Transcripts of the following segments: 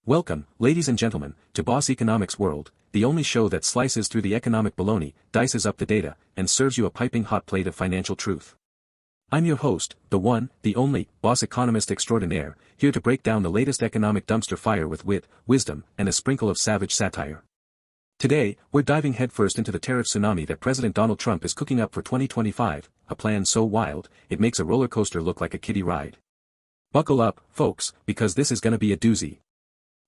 Welcome, ladies and gentlemen, to Boss Economics World, the only show that slices through the economic baloney, dices up the data, and serves you a piping hot plate of financial truth. I'm your host, the one, the only, Boss Economist Extraordinaire, here to break down the latest economic dumpster fire with wit, wisdom, and a sprinkle of savage satire. Today, we're diving headfirst into the tariff tsunami that President Donald Trump is cooking up for 2025, a plan so wild, it makes a roller coaster look like a kiddie ride. Buckle up, folks, because this is gonna be a doozy.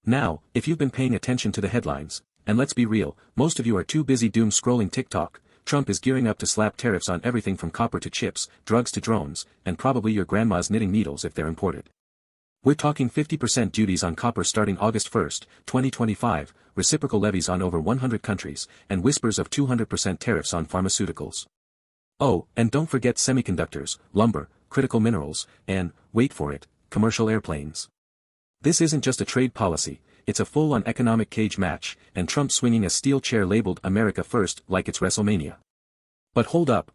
Now, if you've been paying attention to the headlines, and let's be real, most of you are too busy doom scrolling TikTok, Trump is gearing up to slap tariffs on everything from copper to chips, drugs to drones, and probably your grandma's knitting needles if they're imported. We're talking 50% duties on copper starting August 1, 2025, reciprocal levies on over 100 countries, and whispers of 200% tariffs on pharmaceuticals. Oh, and don't forget semiconductors, lumber, critical minerals, and, wait for it, commercial airplanes. This isn't just a trade policy, it's a full-on economic cage match, and Trump swinging a steel chair labeled America First like it's WrestleMania. But hold up,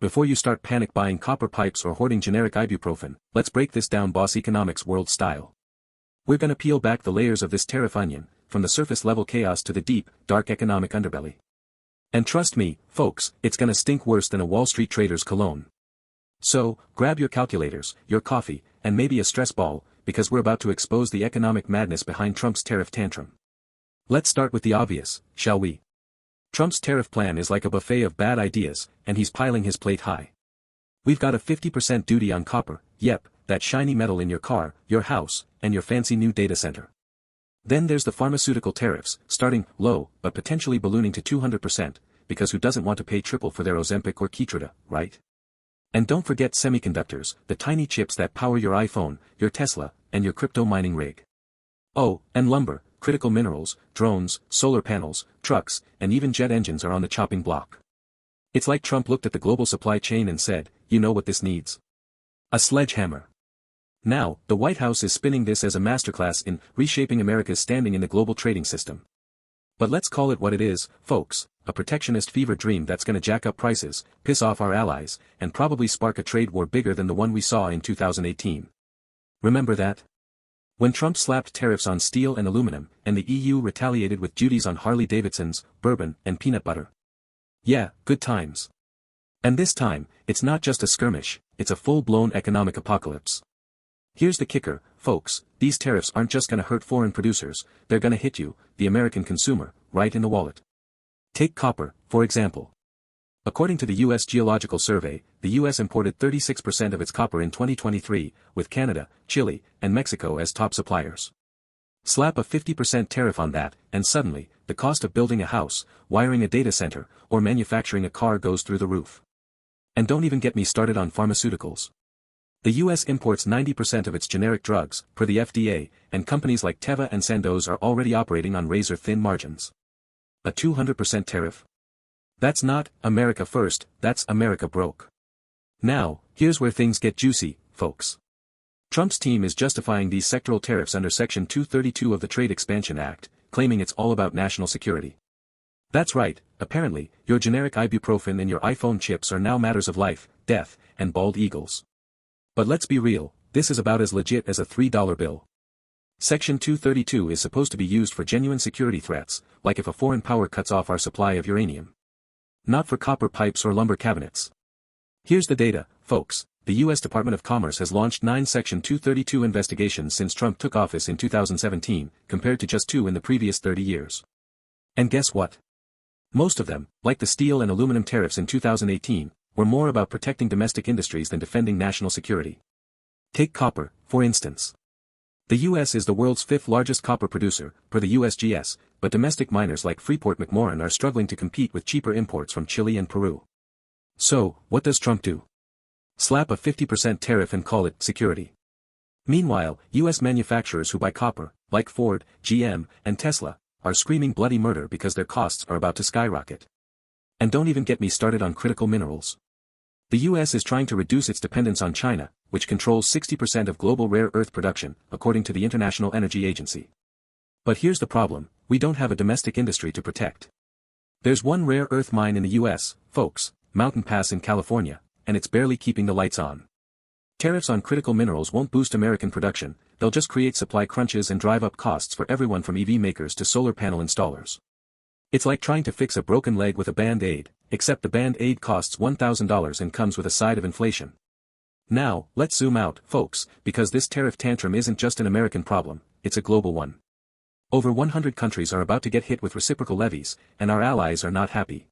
before you start panic buying copper pipes or hoarding generic ibuprofen, let's break this down Boss Economics World style. We're gonna peel back the layers of this tariff onion, from the surface-level chaos to the deep, dark economic underbelly. And trust me, folks, it's gonna stink worse than a Wall Street trader's cologne. So, grab your calculators, your coffee, and maybe a stress ball, because we're about to expose the economic madness behind Trump's tariff tantrum. Let's start with the obvious, shall we? Trump's tariff plan is like a buffet of bad ideas, and he's piling his plate high. We've got a 50% duty on copper, yep, that shiny metal in your car, your house, and your fancy new data center. Then there's the pharmaceutical tariffs, starting low, but potentially ballooning to 200%, because who doesn't want to pay triple for their Ozempic or Keytruda, right? And don't forget semiconductors, the tiny chips that power your iPhone, your Tesla, and your crypto mining rig. Oh, and lumber, critical minerals, drones, solar panels, trucks, and even jet engines are on the chopping block. It's like Trump looked at the global supply chain and said, you know what this needs? A sledgehammer. Now, the White House is spinning this as a masterclass in reshaping America's standing in the global trading system. But let's call it what it is, folks, a protectionist fever dream that's gonna jack up prices, piss off our allies, and probably spark a trade war bigger than the one we saw in 2018. Remember that? When Trump slapped tariffs on steel and aluminum, and the EU retaliated with duties on Harley-Davidsons, bourbon, and peanut butter. Yeah, good times. And this time, it's not just a skirmish, it's a full-blown economic apocalypse. Here's the kicker, folks, these tariffs aren't just gonna hurt foreign producers, they're gonna hit you, the American consumer, right in the wallet. Take copper, for example. According to the U.S. Geological Survey, the U.S. imported 36% of its copper in 2023, with Canada, Chile, and Mexico as top suppliers. Slap a 50% tariff on that, and suddenly, the cost of building a house, wiring a data center, or manufacturing a car goes through the roof. And don't even get me started on pharmaceuticals. The U.S. imports 90% of its generic drugs, per the FDA, and companies like Teva and Sandoz are already operating on razor-thin margins. A 200% tariff? That's not America First, that's America broke. Now, here's where things get juicy, folks. Trump's team is justifying these sectoral tariffs under Section 232 of the Trade Expansion Act, claiming it's all about national security. That's right, apparently, your generic ibuprofen and your iPhone chips are now matters of life, death, and bald eagles. But let's be real, this is about as legit as a $3 bill. Section 232 is supposed to be used for genuine security threats, like if a foreign power cuts off our supply of uranium. Not for copper pipes or lumber cabinets. Here's the data, folks. The U.S. Department of Commerce has launched 9 Section 232 investigations since Trump took office in 2017, compared to just 2 in the previous 30 years. And guess what? Most of them, like the steel and aluminum tariffs in 2018, were more about protecting domestic industries than defending national security. Take copper, for instance. The U.S. is the world's 5th largest copper producer, per the USGS, but domestic miners like Freeport-McMoRan are struggling to compete with cheaper imports from Chile and Peru. So, what does Trump do? Slap a 50% tariff and call it security. Meanwhile, U.S. manufacturers who buy copper, like Ford, GM, and Tesla, are screaming bloody murder because their costs are about to skyrocket. And don't even get me started on critical minerals. The U.S. is trying to reduce its dependence on China, which controls 60% of global rare earth production, according to the International Energy Agency. But here's the problem, we don't have a domestic industry to protect. There's one rare earth mine in the U.S., folks, Mountain Pass in California, and it's barely keeping the lights on. Tariffs on critical minerals won't boost American production, they'll just create supply crunches and drive up costs for everyone from EV makers to solar panel installers. It's like trying to fix a broken leg with a Band-Aid, except the Band-Aid costs $1,000 and comes with a side of inflation. Now, let's zoom out, folks, because this tariff tantrum isn't just an American problem, it's a global one. Over 100 countries are about to get hit with reciprocal levies, and our allies are not happy.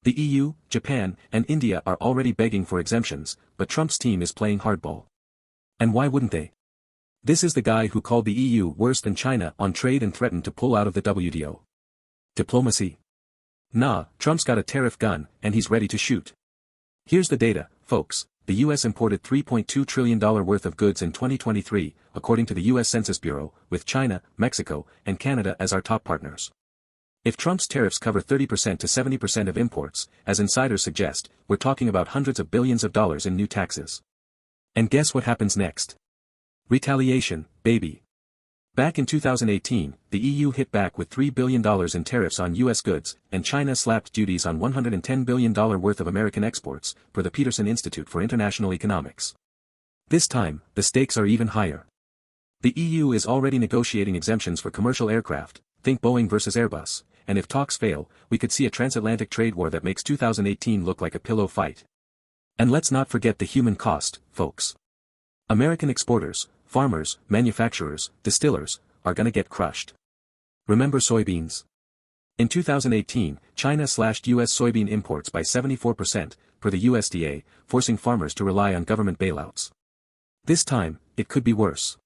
The EU, Japan, and India are already begging for exemptions, but Trump's team is playing hardball. And why wouldn't they? This is the guy who called the EU worse than China on trade and threatened to pull out of the WTO. Diplomacy? Nah, Trump's got a tariff gun, and he's ready to shoot. Here's the data, folks. The U.S. imported $3.2 trillion worth of goods in 2023, according to the U.S. Census Bureau, with China, Mexico, and Canada as our top partners. If Trump's tariffs cover 30% to 70% of imports, as insiders suggest, we're talking about hundreds of billions of dollars in new taxes. And guess what happens next? Retaliation, baby. Back in 2018, the EU hit back with $3 billion in tariffs on U.S. goods, and China slapped duties on $110 billion worth of American exports, per the Peterson Institute for International Economics. This time, the stakes are even higher. The EU is already negotiating exemptions for commercial aircraft, think Boeing versus Airbus, and if talks fail, we could see a transatlantic trade war that makes 2018 look like a pillow fight. And let's not forget the human cost, folks. American exporters, farmers, manufacturers, distillers, are gonna get crushed. Remember soybeans? In 2018, China slashed U.S. soybean imports by 74%, per the USDA, forcing farmers to rely on government bailouts. This time, it could be worse.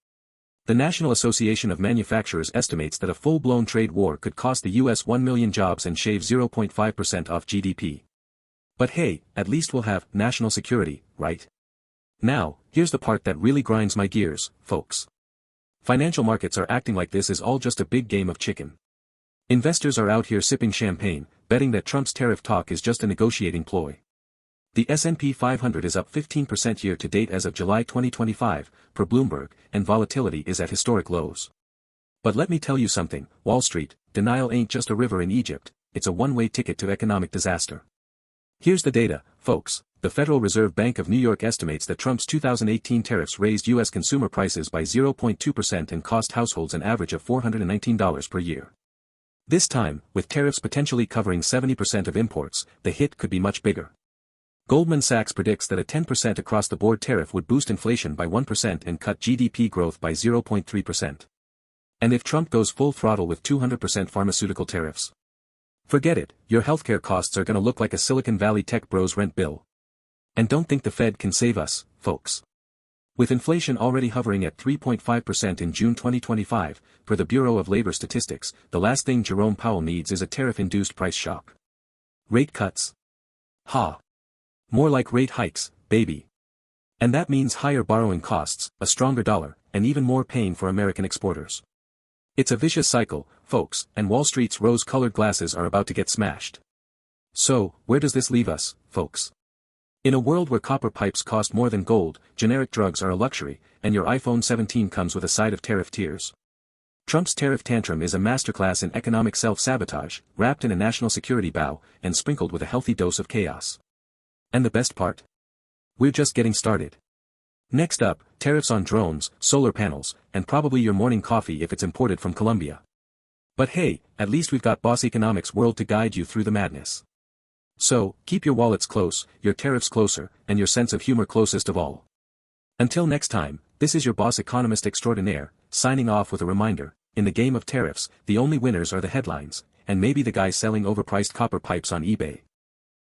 The National Association of Manufacturers estimates that a full-blown trade war could cost the U.S. 1 million jobs and shave 0.5% off GDP. But hey, at least we'll have national security, right? Now, here's the part that really grinds my gears, folks. Financial markets are acting like this is all just a big game of chicken. Investors are out here sipping champagne, betting that Trump's tariff talk is just a negotiating ploy. The S&P 500 is up 15% year-to-date as of July 2025, per Bloomberg, and volatility is at historic lows. But let me tell you something, Wall Street, denial ain't just a river in Egypt, it's a one-way ticket to economic disaster. Here's the data, folks. The Federal Reserve Bank of New York estimates that Trump's 2018 tariffs raised U.S. consumer prices by 0.2% and cost households an average of $419 per year. This time, with tariffs potentially covering 70% of imports, the hit could be much bigger. Goldman Sachs predicts that a 10% across-the-board tariff would boost inflation by 1% and cut GDP growth by 0.3%. And if Trump goes full throttle with 200% pharmaceutical tariffs? Forget it, your healthcare costs are gonna look like a Silicon Valley tech bros rent bill. And don't think the Fed can save us, folks. With inflation already hovering at 3.5% in June 2025, per the Bureau of Labor Statistics, the last thing Jerome Powell needs is a tariff-induced price shock. Rate cuts? Ha! More like rate hikes, baby. And that means higher borrowing costs, a stronger dollar, and even more pain for American exporters. It's a vicious cycle, folks, and Wall Street's rose-colored glasses are about to get smashed. So, where does this leave us, folks? In a world where copper pipes cost more than gold, generic drugs are a luxury, and your iPhone 17 comes with a side of tariff tears. Trump's tariff tantrum is a masterclass in economic self-sabotage, wrapped in a national security bow, and sprinkled with a healthy dose of chaos. And the best part? We're just getting started. Next up, tariffs on drones, solar panels, and probably your morning coffee if it's imported from Colombia. But hey, at least we've got Boss Economics World to guide you through the madness. So, keep your wallets close, your tariffs closer, and your sense of humor closest of all. Until next time, this is your Boss Economist Extraordinaire, signing off with a reminder, in the game of tariffs, the only winners are the headlines, and maybe the guy selling overpriced copper pipes on eBay.